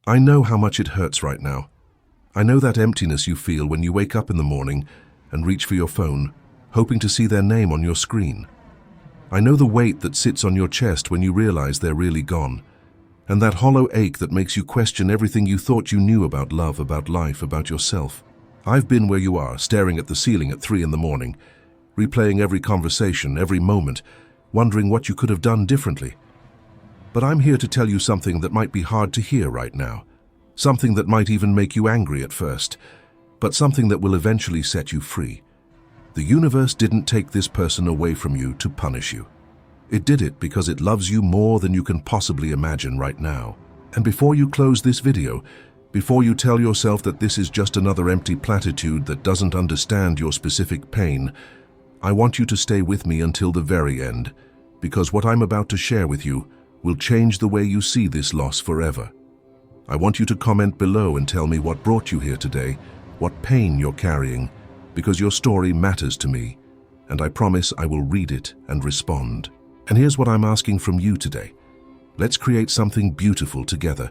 I know how much it hurts right now. I know that emptiness you feel when you wake up in the morning and reach for your phone, hoping to see their name on your screen. I know the weight that sits on your chest when you realize they're really gone, and that hollow ache that makes you question everything you thought you knew about love, about life, about yourself. I've been where you are, staring at the ceiling at 3 in the morning, replaying every conversation, every moment, wondering what you could have done differently. But I'm here to tell you something that might be hard to hear right now, something that might even make you angry at first, but something that will eventually set you free. The universe didn't take this person away from you to punish you. It did it because it loves you more than you can possibly imagine right now. And before you close this video, before you tell yourself that this is just another empty platitude that doesn't understand your specific pain, I want you to stay with me until the very end, because what I'm about to share with you will change the way you see this loss forever. I want you to comment below and tell me what brought you here today, what pain you're carrying, because your story matters to me, and I promise I will read it and respond. And here's what I'm asking from you today. Let's create something beautiful together.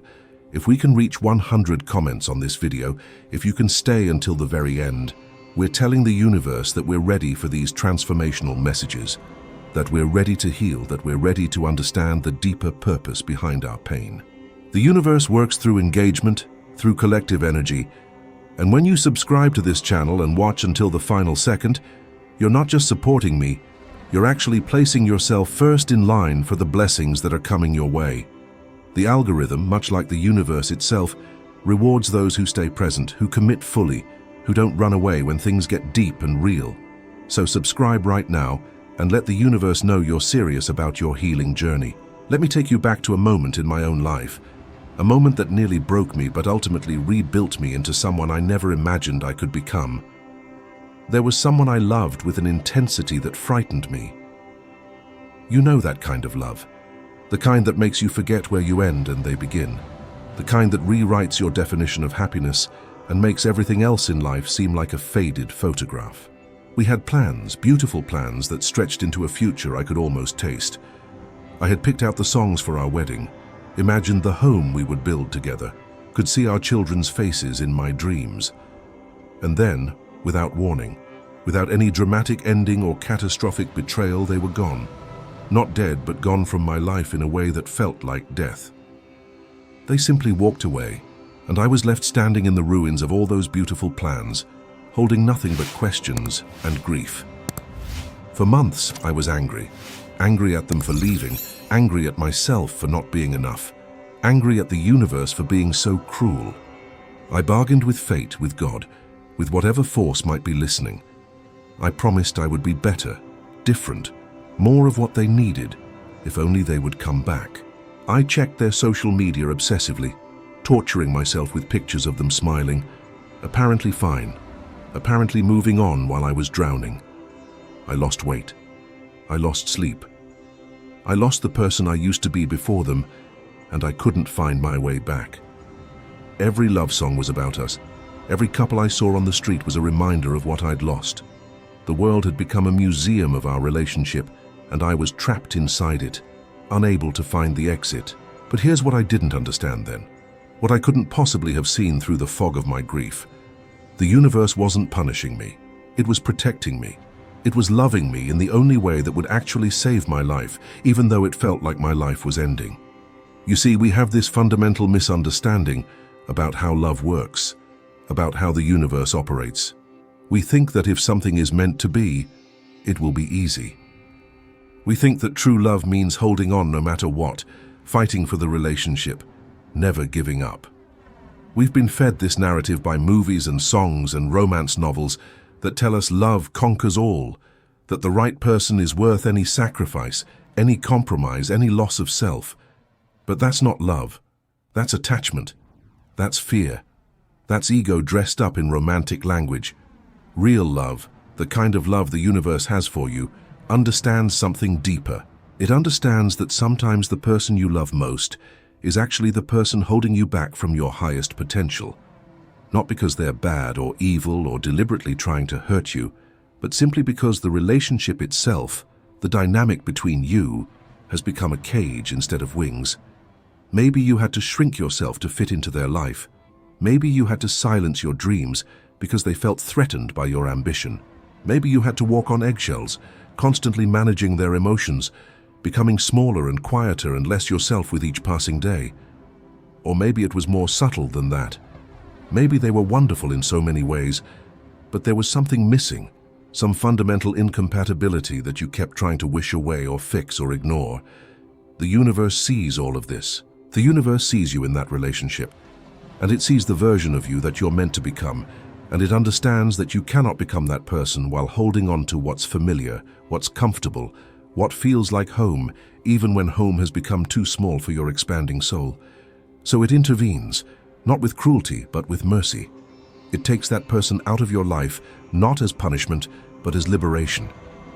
If we can reach 100 comments on this video, if you can stay until the very end, we're telling the universe that we're ready for these transformational messages, that we're ready to heal, that we're ready to understand the deeper purpose behind our pain. The universe works through engagement, through collective energy, and when you subscribe to this channel and watch until the final second, you're not just supporting me, you're actually placing yourself first in line for the blessings that are coming your way. The algorithm, much like the universe itself, rewards those who stay present, who commit fully, who don't run away when things get deep and real. So subscribe right now and let the universe know you're serious about your healing journey. Let me take you back to a moment in my own life, a moment that nearly broke me but ultimately rebuilt me into someone I never imagined I could become. There was someone I loved with an intensity that frightened me. You know that kind of love. The kind that makes you forget where you end and they begin. The kind that rewrites your definition of happiness and makes everything else in life seem like a faded photograph. We had plans, beautiful plans that stretched into a future I could almost taste. I had picked out the songs for our wedding, imagined the home we would build together, could see our children's faces in my dreams. And then, without warning, without any dramatic ending or catastrophic betrayal, they were gone. Not dead, but gone from my life in a way that felt like death. They simply walked away, and I was left standing in the ruins of all those beautiful plans, holding nothing but questions and grief. For months, I was angry at them for leaving, angry at myself for not being enough, angry at the universe for being so cruel. I bargained with fate, with God, with whatever force might be listening. I promised I would be better, different, more of what they needed, if only they would come back. I checked their social media obsessively, torturing myself with pictures of them smiling, apparently fine, apparently moving on while I was drowning. I lost weight. I lost sleep. I lost the person I used to be before them, and I couldn't find my way back. Every love song was about us. Every couple I saw on the street was a reminder of what I'd lost. The world had become a museum of our relationship, and I was trapped inside it, unable to find the exit. But here's what I didn't understand then, what I couldn't possibly have seen through the fog of my grief. The universe wasn't punishing me. It was protecting me. It was loving me in the only way that would actually save my life, even though it felt like my life was ending. You see, we have this fundamental misunderstanding about how love works, about how the universe operates. We think that if something is meant to be, it will be easy. We think that true love means holding on no matter what, fighting for the relationship, never giving up. We've been fed this narrative by movies and songs and romance novels that tell us love conquers all, that the right person is worth any sacrifice, any compromise, any loss of self. But that's not love. That's attachment. That's fear. That's ego dressed up in romantic language. Real love, the kind of love the universe has for you, understands something deeper. It understands that sometimes the person you love most is actually the person holding you back from your highest potential. Not because they're bad or evil or deliberately trying to hurt you, but simply because the relationship itself, the dynamic between you, has become a cage instead of wings. Maybe you had to shrink yourself to fit into their life. Maybe you had to silence your dreams because they felt threatened by your ambition. Maybe you had to walk on eggshells, constantly managing their emotions, becoming smaller and quieter and less yourself with each passing day. Or maybe it was more subtle than that. Maybe they were wonderful in so many ways, but there was something missing, some fundamental incompatibility that you kept trying to wish away or fix or ignore. The universe sees all of this. The universe sees you in that relationship, and it sees the version of you that you're meant to become, and it understands that you cannot become that person while holding on to what's familiar, what's comfortable, what feels like home, even when home has become too small for your expanding soul. So it intervenes, not with cruelty, but with mercy. It takes that person out of your life, not as punishment, but as liberation.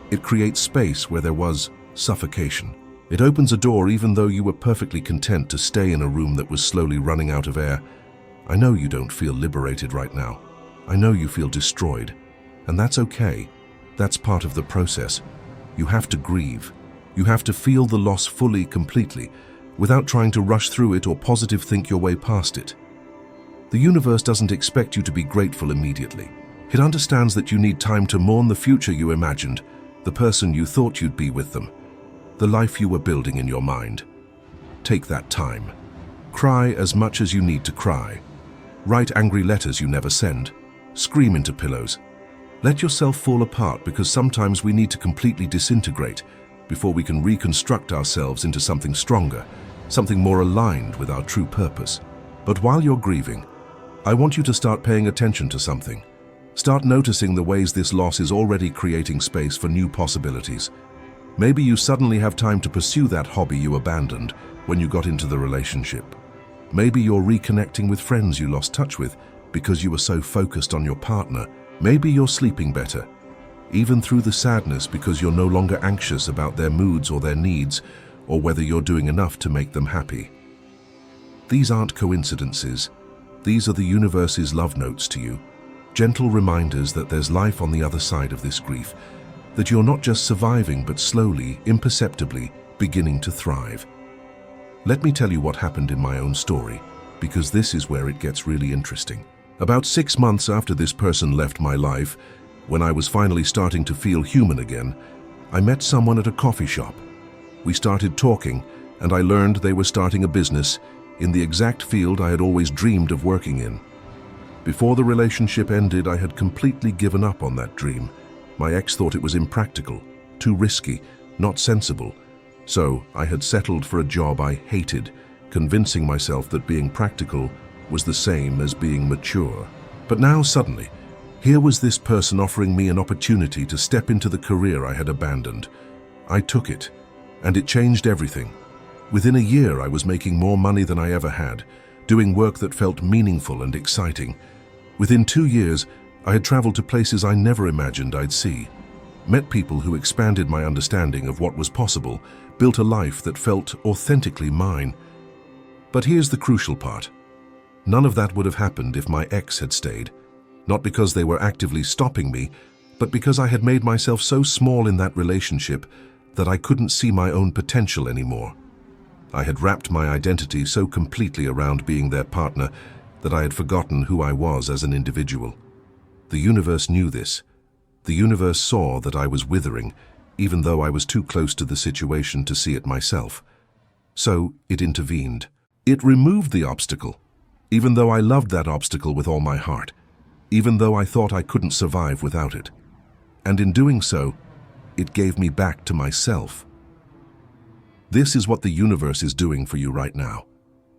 It creates space where there was suffocation. It opens a door even though you were perfectly content to stay in a room that was slowly running out of air. I know you don't feel liberated right now. I know you feel destroyed. And that's okay. That's part of the process. You have to grieve. You have to feel the loss fully, completely, without trying to rush through it or positive think your way past it. The universe doesn't expect you to be grateful immediately. It understands that you need time to mourn the future you imagined, the person you thought you'd be with them, the life you were building in your mind. Take that time. Cry as much as you need to cry. Write angry letters you never send. Scream into pillows. Let yourself fall apart, because sometimes we need to completely disintegrate before we can reconstruct ourselves into something stronger, something more aligned with our true purpose. But while you're grieving, I want you to start paying attention to something. Start noticing the ways this loss is already creating space for new possibilities. Maybe you suddenly have time to pursue that hobby you abandoned when you got into the relationship. Maybe you're reconnecting with friends you lost touch with because you were so focused on your partner. Maybe you're sleeping better, even through the sadness, because you're no longer anxious about their moods or their needs, or whether you're doing enough to make them happy. These aren't coincidences. These are the universe's love notes to you. Gentle reminders that there's life on the other side of this grief, that you're not just surviving but slowly, imperceptibly, beginning to thrive. Let me tell you what happened in my own story, because this is where it gets really interesting. About 6 months after this person left my life, when I was finally starting to feel human again, I met someone at a coffee shop. We started talking, and I learned they were starting a business in the exact field I had always dreamed of working in. Before the relationship ended, I had completely given up on that dream. My ex thought it was impractical, too risky, not sensible. So I had settled for a job I hated, convincing myself that being practical was the same as being mature. But now suddenly, here was this person offering me an opportunity to step into the career I had abandoned. I took it, and it changed everything. Within a year, I was making more money than I ever had, doing work that felt meaningful and exciting. Within 2 years, I had traveled to places I never imagined I'd see, met people who expanded my understanding of what was possible, built a life that felt authentically mine. But here's the crucial part. None of that would have happened if my ex had stayed. Not because they were actively stopping me, but because I had made myself so small in that relationship that I couldn't see my own potential anymore. I had wrapped my identity so completely around being their partner that I had forgotten who I was as an individual. The universe knew this. The universe saw that I was withering, even though I was too close to the situation to see it myself. So it intervened. It removed the obstacle, even though I loved that obstacle with all my heart, even though I thought I couldn't survive without it. And in doing so, it gave me back to myself. This is what the universe is doing for you right now.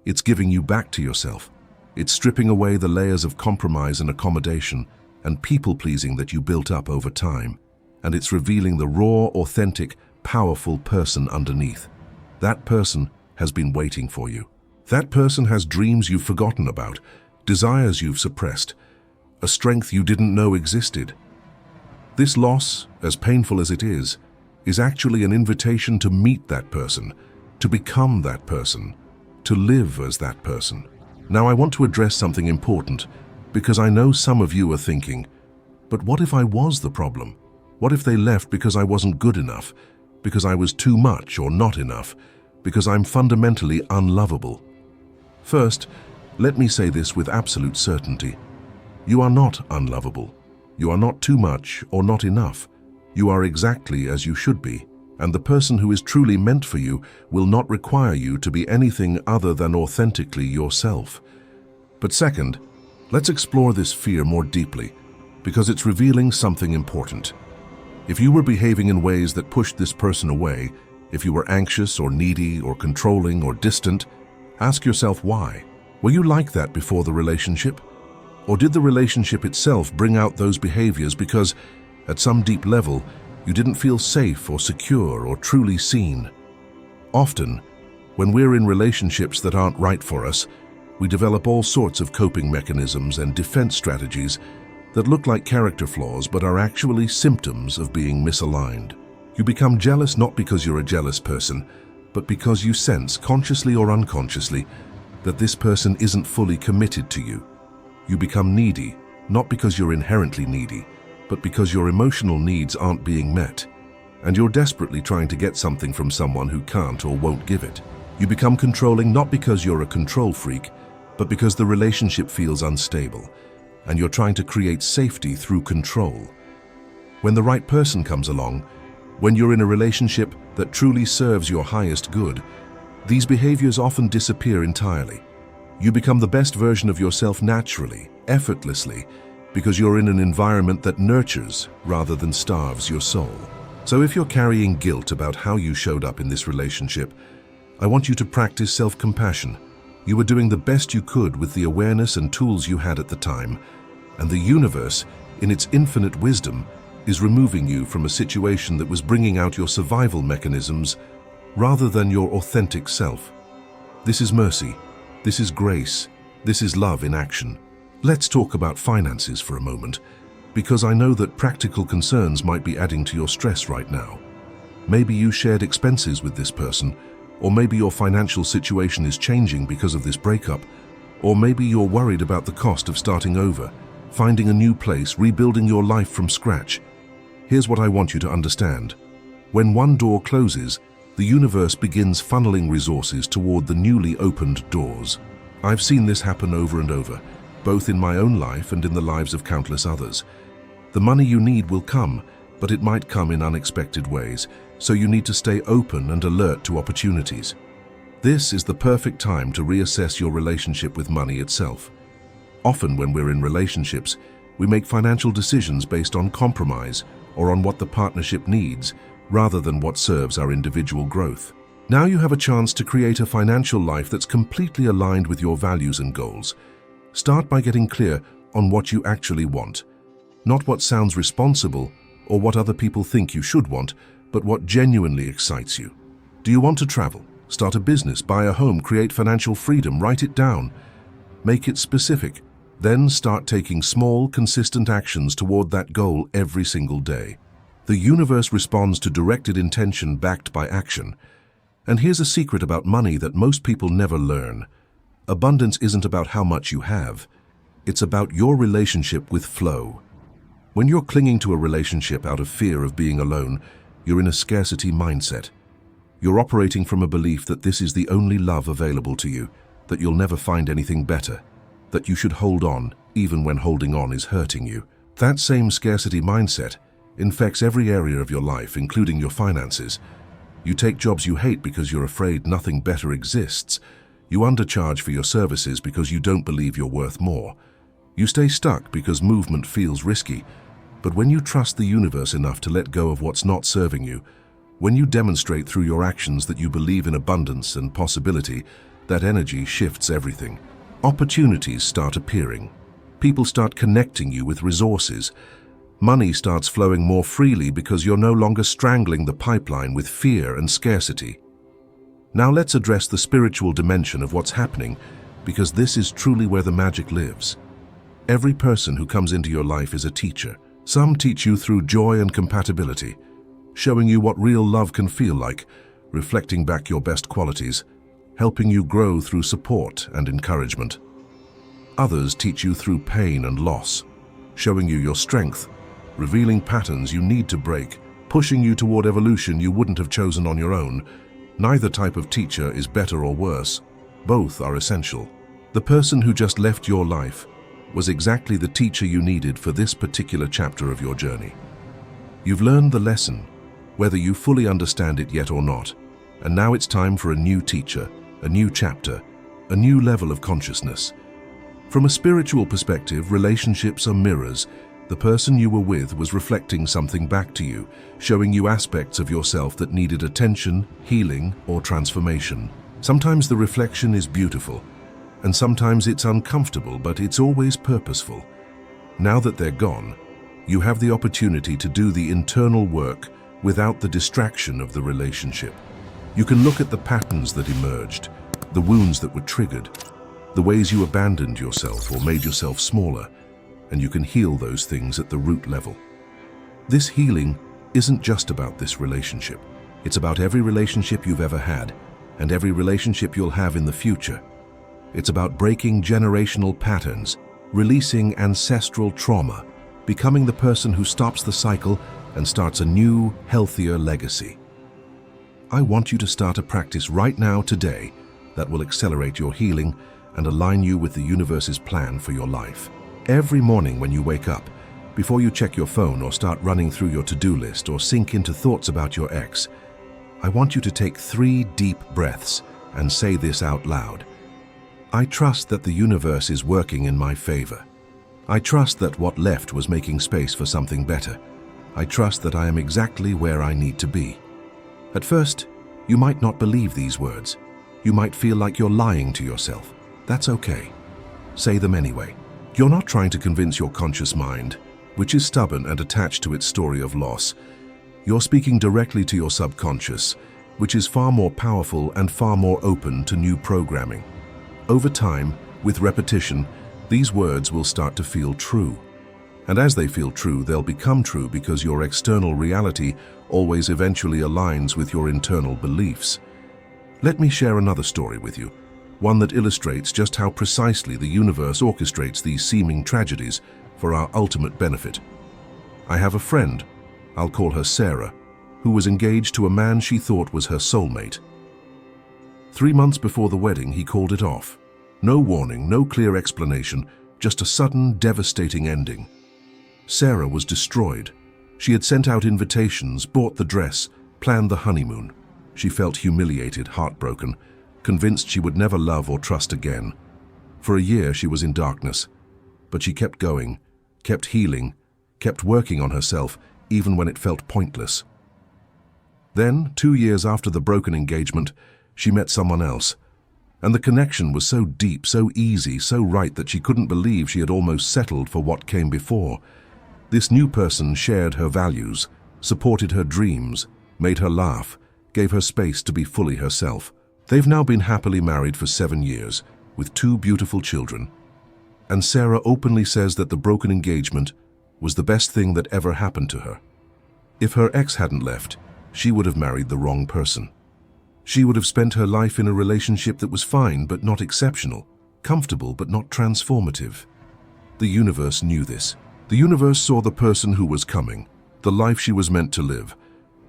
It's giving you back to yourself. It's stripping away the layers of compromise and accommodation and people-pleasing that you built up over time. And it's revealing the raw, authentic, powerful person underneath. That person has been waiting for you. That person has dreams you've forgotten about, desires you've suppressed, a strength you didn't know existed. This loss, as painful as it is actually an invitation to meet that person, to become that person, to live as that person. Now I want to address something important, because I know some of you are thinking, but what if I was the problem? What if they left because I wasn't good enough, because I was too much or not enough, because I'm fundamentally unlovable. First, let me say this with absolute certainty. You are not unlovable. You are not too much or not enough. You are exactly as you should be, and the person who is truly meant for you will not require you to be anything other than authentically yourself. But second, let's explore this fear more deeply, because it's revealing something important. If you were behaving in ways that pushed this person away, if you were anxious or needy or controlling or distant, ask yourself why. Were you like that before the relationship? Or did the relationship itself bring out those behaviors because, at some deep level, you didn't feel safe or secure or truly seen? Often, when we're in relationships that aren't right for us, we develop all sorts of coping mechanisms and defense strategies that look like character flaws but are actually symptoms of being misaligned. You become jealous not because you're a jealous person, but because you sense, consciously or unconsciously, that this person isn't fully committed to you. You become needy, not because you're inherently needy, but because your emotional needs aren't being met, and you're desperately trying to get something from someone who can't or won't give it. You become controlling not because you're a control freak, but because the relationship feels unstable, and you're trying to create safety through control. When the right person comes along, when you're in a relationship that truly serves your highest good, these behaviors often disappear entirely. You become the best version of yourself naturally, effortlessly, because you're in an environment that nurtures rather than starves your soul. So if you're carrying guilt about how you showed up in this relationship, I want you to practice self-compassion. You were doing the best you could with the awareness and tools you had at the time, and the universe, in its infinite wisdom, is removing you from a situation that was bringing out your survival mechanisms rather than your authentic self. This is mercy. This is grace. This is love in action. Let's talk about finances for a moment, because I know that practical concerns might be adding to your stress right now. Maybe you shared expenses with this person, or maybe your financial situation is changing because of this breakup, or maybe you're worried about the cost of starting over, finding a new place, rebuilding your life from scratch. Here's what I want you to understand. When one door closes, the universe begins funneling resources toward the newly opened doors. I've seen this happen over and over, both in my own life and in the lives of countless others. The money you need will come, but it might come in unexpected ways, so you need to stay open and alert to opportunities. This is the perfect time to reassess your relationship with money itself. Often when we're in relationships, we make financial decisions based on compromise or on what the partnership needs, rather than what serves our individual growth. Now you have a chance to create a financial life that's completely aligned with your values and goals. Start by getting clear on what you actually want. Not what sounds responsible or what other people think you should want, but what genuinely excites you. Do you want to travel, start a business, buy a home, create financial freedom? Write it down. Make it specific. Then start taking small, consistent actions toward that goal every single day. The universe responds to directed intention backed by action. And here's a secret about money that most people never learn. Abundance isn't about how much you have. It's about your relationship with flow. When you're clinging to a relationship out of fear of being alone, you're in a scarcity mindset. You're operating from a belief that this is the only love available to you, that you'll never find anything better, that you should hold on even when holding on is hurting you. That same scarcity mindset infects every area of your life, including your finances. You take jobs you hate because you're afraid nothing better exists. You undercharge for your services because you don't believe you're worth more. You stay stuck because movement feels risky. But when you trust the universe enough to let go of what's not serving you, when you demonstrate through your actions that you believe in abundance and possibility, that energy shifts everything. Opportunities start appearing. People start connecting you with resources. Money starts flowing more freely because you're no longer strangling the pipeline with fear and scarcity. Now let's address the spiritual dimension of what's happening, because this is truly where the magic lives. Every person who comes into your life is a teacher. Some teach you through joy and compatibility, showing you what real love can feel like, reflecting back your best qualities, helping you grow through support and encouragement. Others teach you through pain and loss, showing you your strength, revealing patterns you need to break, pushing you toward evolution you wouldn't have chosen on your own. Neither type of teacher is better or worse. Both are essential. The person who just left your life was exactly the teacher you needed for this particular chapter of your journey. You've learned the lesson, whether you fully understand it yet or not, and now it's time for a new teacher, a new chapter, a new level of consciousness. From a spiritual perspective, relationships are mirrors. The person you were with was reflecting something back to you, showing you aspects of yourself that needed attention, healing, or transformation. Sometimes the reflection is beautiful, and sometimes it's uncomfortable, but it's always purposeful. Now that they're gone, you have the opportunity to do the internal work without the distraction of the relationship. You can look at the patterns that emerged, the wounds that were triggered, the ways you abandoned yourself or made yourself smaller, and you can heal those things at the root level. This healing isn't just about this relationship. It's about every relationship you've ever had and every relationship you'll have in the future. It's about breaking generational patterns, releasing ancestral trauma, becoming the person who stops the cycle and starts a new, healthier legacy. I want you to start a practice right now, today, that will accelerate your healing and align you with the universe's plan for your life. Every morning when you wake up, before you check your phone or start running through your to-do list or sink into thoughts about your ex, I want you to take 3 deep breaths and say this out loud. I trust that the universe is working in my favor. I trust that what left was making space for something better. I trust that I am exactly where I need to be. At first, you might not believe these words. You might feel like you're lying to yourself. That's okay. Say them anyway. You're not trying to convince your conscious mind, which is stubborn and attached to its story of loss. You're speaking directly to your subconscious, which is far more powerful and far more open to new programming. Over time, with repetition, these words will start to feel true. And as they feel true, they'll become true because your external reality always eventually aligns with your internal beliefs. Let me share another story with you, one that illustrates just how precisely the universe orchestrates these seeming tragedies for our ultimate benefit. I have a friend, I'll call her Sarah, who was engaged to a man she thought was her soulmate. 3 months before the wedding, he called it off. No warning, no clear explanation, just a sudden, devastating ending. Sarah was destroyed. She had sent out invitations, bought the dress, planned the honeymoon. She felt humiliated, heartbroken, convinced she would never love or trust again. For a year she was in darkness, but she kept going, kept healing, kept working on herself, even when it felt pointless. Then, 2 years after the broken engagement, she met someone else, and the connection was so deep, so easy, so right that she couldn't believe she had almost settled for what came before. This new person shared her values, supported her dreams, made her laugh, gave her space to be fully herself. They've now been happily married for 7 years, with 2 beautiful children. And Sarah openly says that the broken engagement was the best thing that ever happened to her. If her ex hadn't left, she would have married the wrong person. She would have spent her life in a relationship that was fine but not exceptional, comfortable but not transformative. The universe knew this. The universe saw the person who was coming, the life she was meant to live,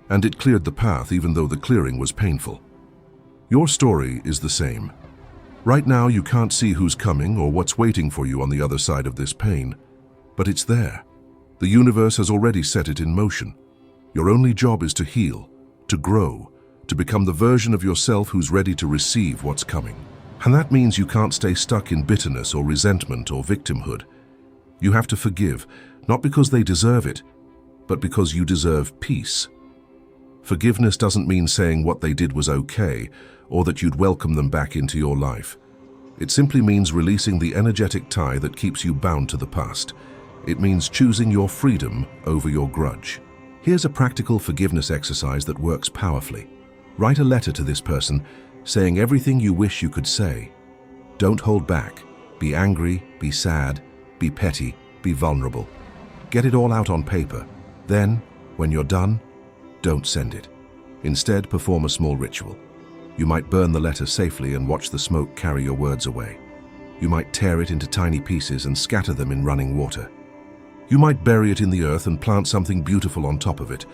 and it cleared the path even though the clearing was painful. Your story is the same. Right now you can't see who's coming or what's waiting for you on the other side of this pain, but it's there. The universe has already set it in motion. Your only job is to heal, to grow, to become the version of yourself who's ready to receive what's coming. And that means you can't stay stuck in bitterness or resentment or victimhood. You have to forgive, not because they deserve it, but because you deserve peace. Forgiveness doesn't mean saying what they did was okay, or that you'd welcome them back into your life. It simply means releasing the energetic tie that keeps you bound to the past. It means choosing your freedom over your grudge. Here's a practical forgiveness exercise that works powerfully. Write a letter to this person, saying everything you wish you could say. Don't hold back. Be angry, be sad, be petty, be vulnerable. Get it all out on paper. Then, when you're done, don't send it. Instead, perform a small ritual. You might burn the letter safely and watch the smoke carry your words away. You might tear it into tiny pieces and scatter them in running water. You might bury it in the earth and plant something beautiful on top of it.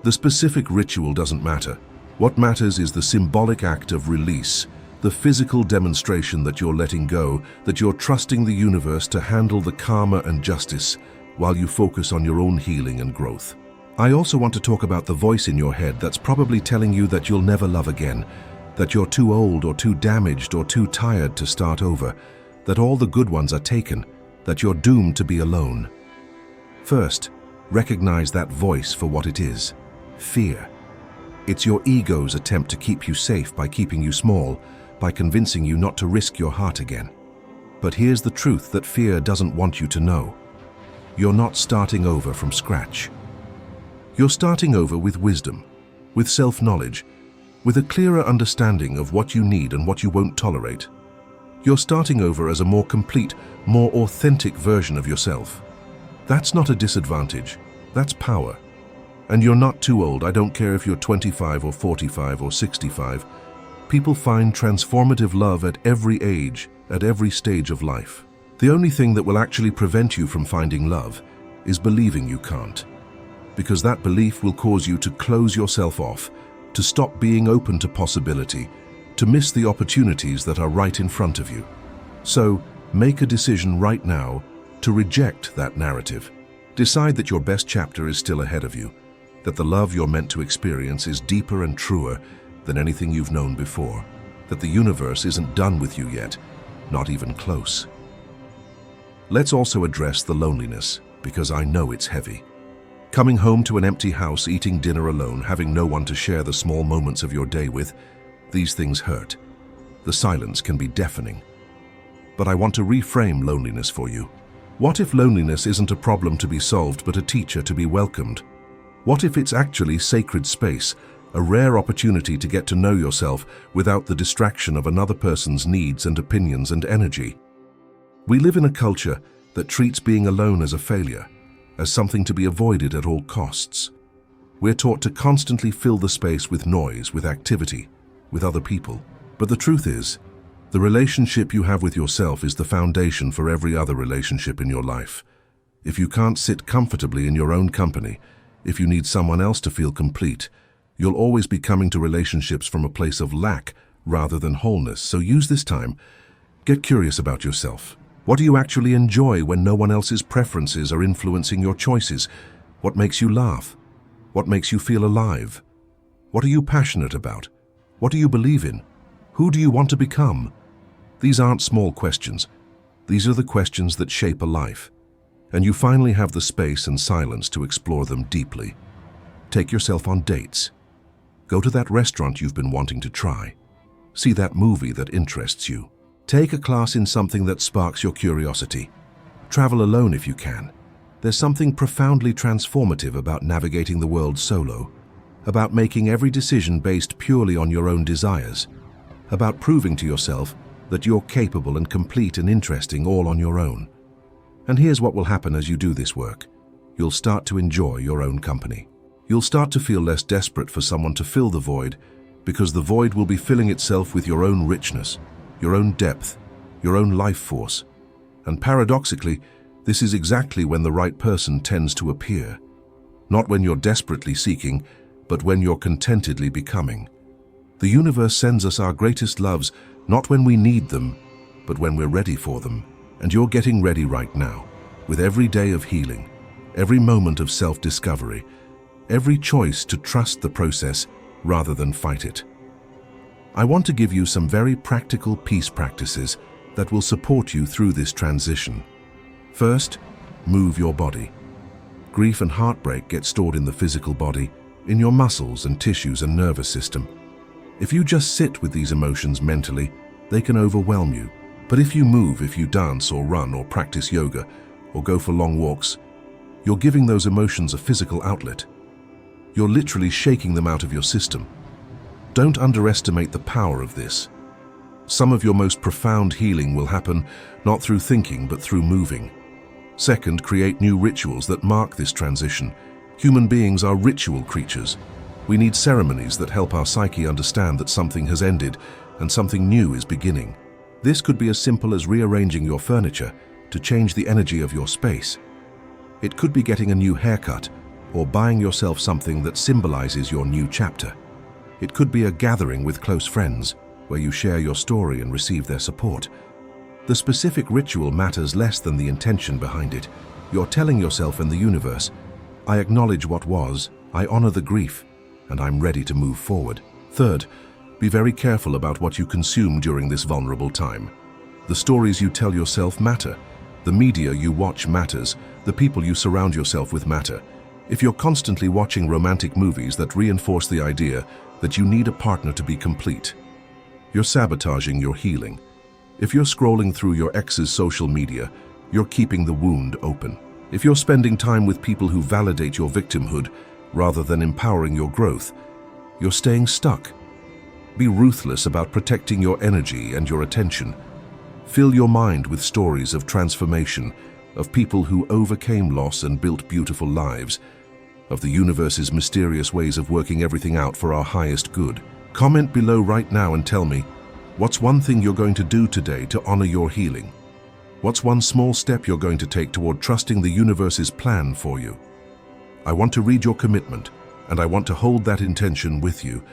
The specific ritual doesn't matter. What matters is the symbolic act of release, the physical demonstration that you're letting go, that you're trusting the universe to handle the karma and justice while you focus on your own healing and growth. I also want to talk about the voice in your head that's probably telling you that you'll never love again, that you're too old or too damaged or too tired to start over, that all the good ones are taken, that you're doomed to be alone. First, recognize that voice for what it is: fear. It's your ego's attempt to keep you safe by keeping you small, by convincing you not to risk your heart again. But here's the truth that fear doesn't want you to know. You're not starting over from scratch. You're starting over with wisdom, with self-knowledge, with a clearer understanding of what you need and what you won't tolerate. You're starting over as a more complete, more authentic version of yourself. That's not a disadvantage, that's power. And you're not too old. I don't care if you're 25 or 45 or 65. People find transformative love at every age, at every stage of life. The only thing that will actually prevent you from finding love is believing you can't. Because that belief will cause you to close yourself off, to stop being open to possibility, to miss the opportunities that are right in front of you. So, make a decision right now to reject that narrative. Decide that your best chapter is still ahead of you, that the love you're meant to experience is deeper and truer than anything you've known before, that the universe isn't done with you yet, not even close. Let's also address the loneliness, because I know it's heavy. Coming home to an empty house, eating dinner alone, having no one to share the small moments of your day with, these things hurt. The silence can be deafening. But I want to reframe loneliness for you. What if loneliness isn't a problem to be solved, but a teacher to be welcomed? What if it's actually sacred space, a rare opportunity to get to know yourself without the distraction of another person's needs and opinions and energy? We live in a culture that treats being alone as a failure, as something to be avoided at all costs. We're taught to constantly fill the space with noise, with activity, with other people. But the truth is, the relationship you have with yourself is the foundation for every other relationship in your life. If you can't sit comfortably in your own company, if you need someone else to feel complete, you'll always be coming to relationships from a place of lack rather than wholeness. So use this time. Get curious about yourself. What do you actually enjoy when no one else's preferences are influencing your choices? What makes you laugh? What makes you feel alive? What are you passionate about? What do you believe in? Who do you want to become? These aren't small questions. These are the questions that shape a life. And you finally have the space and silence to explore them deeply. Take yourself on dates. Go to that restaurant you've been wanting to try. See that movie that interests you. Take a class in something that sparks your curiosity. Travel alone if you can. There's something profoundly transformative about navigating the world solo, about making every decision based purely on your own desires, about proving to yourself that you're capable and complete and interesting all on your own. And here's what will happen as you do this work. You'll start to enjoy your own company. You'll start to feel less desperate for someone to fill the void, because the void will be filling itself with your own richness, your own depth, your own life force. And paradoxically, this is exactly when the right person tends to appear. Not when you're desperately seeking, but when you're contentedly becoming. The universe sends us our greatest loves not when we need them, but when we're ready for them. And you're getting ready right now, with every day of healing, every moment of self-discovery, every choice to trust the process rather than fight it. I want to give you some very practical peace practices that will support you through this transition. First, move your body. Grief and heartbreak get stored in the physical body, in your muscles and tissues and nervous system. If you just sit with these emotions mentally, they can overwhelm you. But if you move, if you dance or run or practice yoga or go for long walks, you're giving those emotions a physical outlet. You're literally shaking them out of your system. Don't underestimate the power of this. Some of your most profound healing will happen not through thinking but through moving. Second, create new rituals that mark this transition. Human beings are ritual creatures. We need ceremonies that help our psyche understand that something has ended and something new is beginning. This could be as simple as rearranging your furniture to change the energy of your space. It could be getting a new haircut or buying yourself something that symbolizes your new chapter. It could be a gathering with close friends, where you share your story and receive their support. The specific ritual matters less than the intention behind it. You're telling yourself and the universe, I acknowledge what was, I honor the grief, and I'm ready to move forward. Third, be very careful about what you consume during this vulnerable time. The stories you tell yourself matter. The media you watch matters. The people you surround yourself with matter. If you're constantly watching romantic movies that reinforce the idea that you need a partner to be complete, you're sabotaging your healing. If you're scrolling through your ex's social media, you're keeping the wound open. If you're spending time with people who validate your victimhood rather than empowering your growth, you're staying stuck. Be ruthless about protecting your energy and your attention. Fill your mind with stories of transformation, of people who overcame loss and built beautiful lives, of the universe's mysterious ways of working everything out for our highest good. Comment below right now and tell me, what's one thing you're going to do today to honor your healing? What's one small step you're going to take toward trusting the universe's plan for you? I want to read your commitment, and I want to hold that intention with you.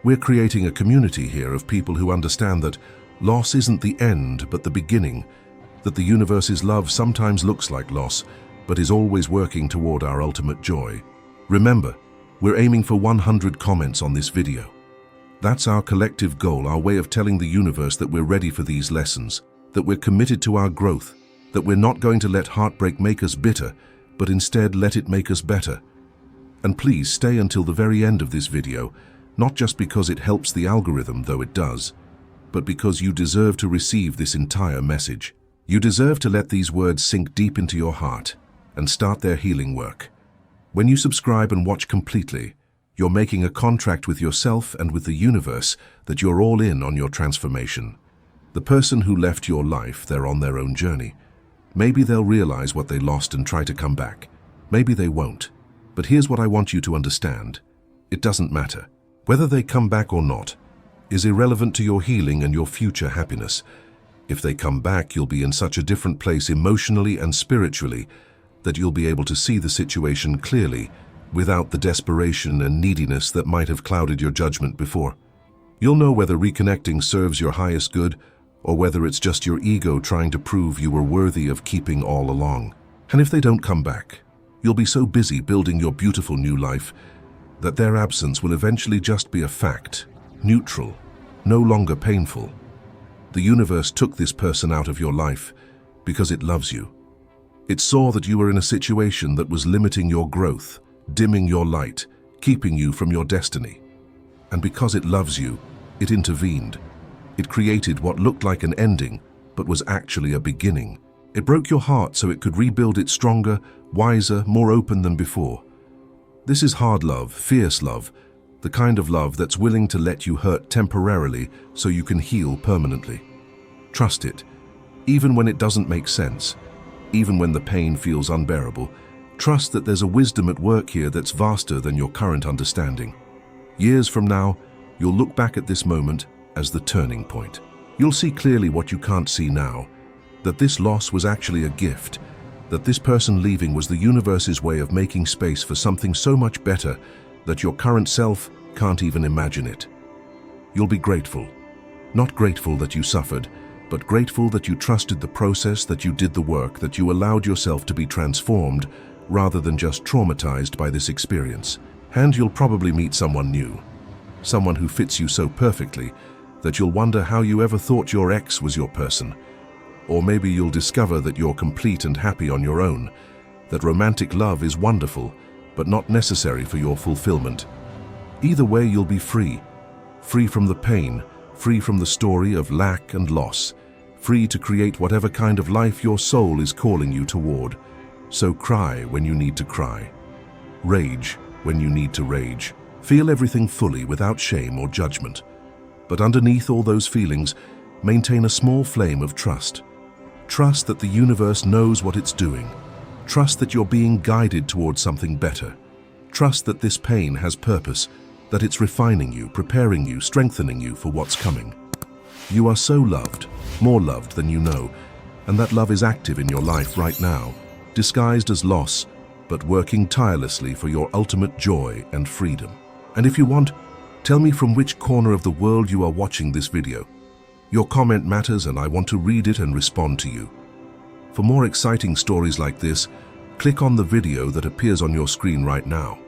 We're creating a community here of people who understand that loss isn't the end, but the beginning, that the universe's love sometimes looks like loss, but is always working toward our ultimate joy. Remember, we're aiming for 100 comments on this video. That's our collective goal, our way of telling the universe that we're ready for these lessons, that we're committed to our growth, that we're not going to let heartbreak make us bitter, but instead let it make us better. And please stay until the very end of this video, not just because it helps the algorithm, though it does, but because you deserve to receive this entire message. You deserve to let these words sink deep into your heart and start their healing work. When you subscribe and watch completely, you're making a contract with yourself and with the universe that you're all in on your transformation. The person who left your life, they're on their own journey. Maybe they'll realize what they lost and try to come back. Maybe they won't. But here's what I want you to understand. It doesn't matter. Whether they come back or not is irrelevant to your healing and your future happiness. If they come back, you'll be in such a different place emotionally and spiritually that you'll be able to see the situation clearly without the desperation and neediness that might have clouded your judgment before. You'll know whether reconnecting serves your highest good or whether it's just your ego trying to prove you were worthy of keeping all along. And if they don't come back, you'll be so busy building your beautiful new life that their absence will eventually just be a fact, neutral, no longer painful. The universe took this person out of your life because it loves you. It saw that you were in a situation that was limiting your growth, dimming your light, keeping you from your destiny. And because it loves you, it intervened. It created what looked like an ending, but was actually a beginning. It broke your heart so it could rebuild it stronger, wiser, more open than before. This is hard love, fierce love, the kind of love that's willing to let you hurt temporarily so you can heal permanently. Trust it, even when it doesn't make sense, even when the pain feels unbearable. Trust that there's a wisdom at work here that's vaster than your current understanding. Years from now, you'll look back at this moment as the turning point. You'll see clearly what you can't see now, that this loss was actually a gift, that this person leaving was the universe's way of making space for something so much better that your current self can't even imagine it. You'll be grateful. Not grateful that you suffered, but grateful that you trusted the process, that you did the work, that you allowed yourself to be transformed rather than just traumatized by this experience. And you'll probably meet someone new, someone who fits you so perfectly that you'll wonder how you ever thought your ex was your person. Or maybe you'll discover that you're complete and happy on your own, that romantic love is wonderful, but not necessary for your fulfillment. Either way, you'll be free. Free from the pain, free from the story of lack and loss, free to create whatever kind of life your soul is calling you toward. So cry when you need to cry. Rage when you need to rage. Feel everything fully without shame or judgment. But underneath all those feelings, maintain a small flame of trust. Trust that the universe knows what it's doing. Trust that you're being guided towards something better. Trust that this pain has purpose, that it's refining you, preparing you, strengthening you for what's coming. You are so loved, more loved than you know, and that love is active in your life right now, disguised as loss, but working tirelessly for your ultimate joy and freedom. And if you want, Tell me from which corner of the world you are watching this video. Your comment matters and I want to read it and respond to you. For more exciting stories like this, click on the video that appears on your screen right now.